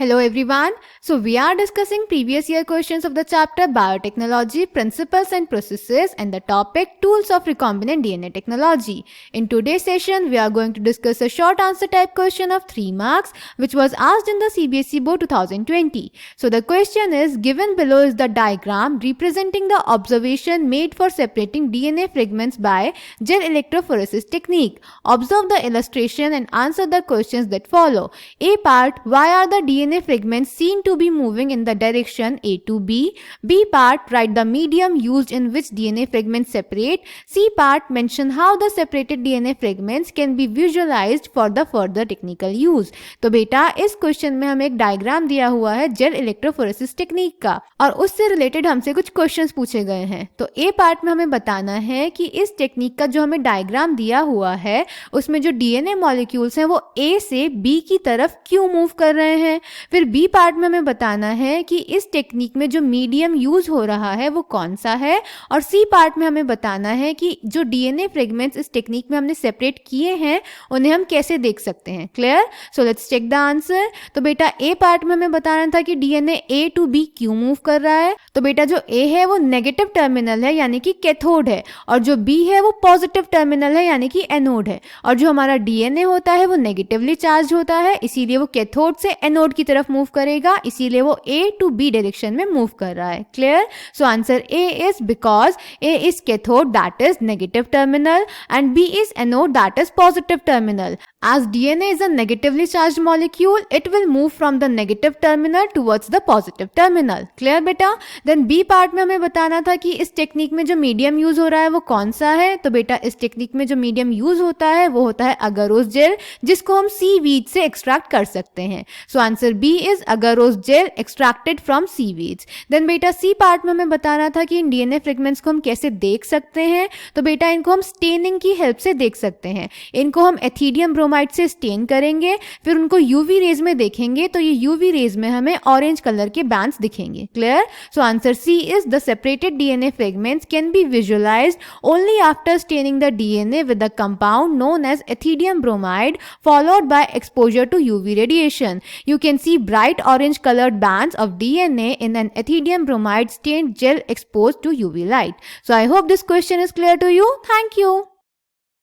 Hello everyone. So we are discussing previous year questions of the chapter Biotechnology, Principles and Processes and the topic Tools of Recombinant DNA Technology. In today's session, we are going to discuss a short answer type question of 3 marks which was asked in the CBSE Board 2020. So the question is, given below is the diagram representing the observation made for separating DNA fragments by gel electrophoresis technique. Observe the illustration and answer the questions that follow. A part, why are the DNA fragments seen to be moving in the direction A to B? B part, write the medium used in which DNA fragments separate. C part, mention how the separated DNA fragments can be visualized for the further technical use. तो बेटा इस question में हमें एक diagram दिया हुआ है gel electrophoresis technique का और उससे रिलेटेड हमसे कुछ क्वेश्चंस पूछे गए हैं। तो ए पार्ट में हमें बताना है कि इस टेक्निक का जो हमें डायग्राम दिया हुआ है उसमें जो डीएनए मॉलिक्यूल्स हैं वो ए से बी की तरफ क्यों मूव कर रहे हैं। फिर बी पार्ट में हमें बताना है कि इस टेक्निक में जो मीडियम यूज हो रहा है वो कौन सा है और सी पार्ट में हमें बताना है कि जो डीएनए फ्रेगमेंट्स इस टेक्निक में हमने सेपरेट किए हैं उन्हें हम कैसे देख सकते हैं। Clear? So let's check the answer. तो बेटा ए पार्ट में हमें बताना था कि डीएनए ए टू बी क्यों मूव कर रहा है। तो बेटा जो ए है वो नेगेटिव टर्मिनल है यानी कि कैथोड है और जो बी है वो पॉजिटिव टर्मिनल है यानी कि एनोड है और जो हमारा डीएनए होता है वो नेगेटिवली चार्ज होता है इसीलिए वो कैथोड से एनोड की तरफ मूव करेगा, इसीलिए वो ए टू बी डायरेक्शन में मूव कर रहा है। Clear? So answer A is because A is cathode that is negative terminal and B is anode that is positive terminal. As DNA is a negatively charged molecule, it will move from the negative terminal towards the positive terminal. Clear बेटा? Then B part में हमें बताना था कि इस technique में जो medium use हो रहा है वो कौन सा है। तो बेटा इस टेक्निक में जो मीडियम यूज होता है वो होता है अगरोस जेल जिसको हम सीवीड से एक्सट्रैक्ट कर सकते हैं। So answer B is agarose gel extracted from seaweeds. Then बेटा सी पार्ट में हमें बताना था कि इन डीएनए फ्रेगमेंट्स को हम कैसे देख सकते हैं। तो बेटा इनको हम स्टेनिंग की हेल्प से देख सकते हैं। इनको हम एथिडियम ब्रोमाइड से स्टेन करेंगे, फिर उनको यूवी रेज में देखेंगे तो ये यूवी रेज में हमें ऑरेंज कलर के बैंड्स दिखेंगे। Clear? So answer C is the separated DNA fragments can be visualised only after staining the DNA with the compound known as ethidium bromide followed by exposure to UV radiation. You can see bright orange colored bands of DNA in an ethidium bromide stained gel exposed to UV light. So I hope this question is clear to you. Thank you.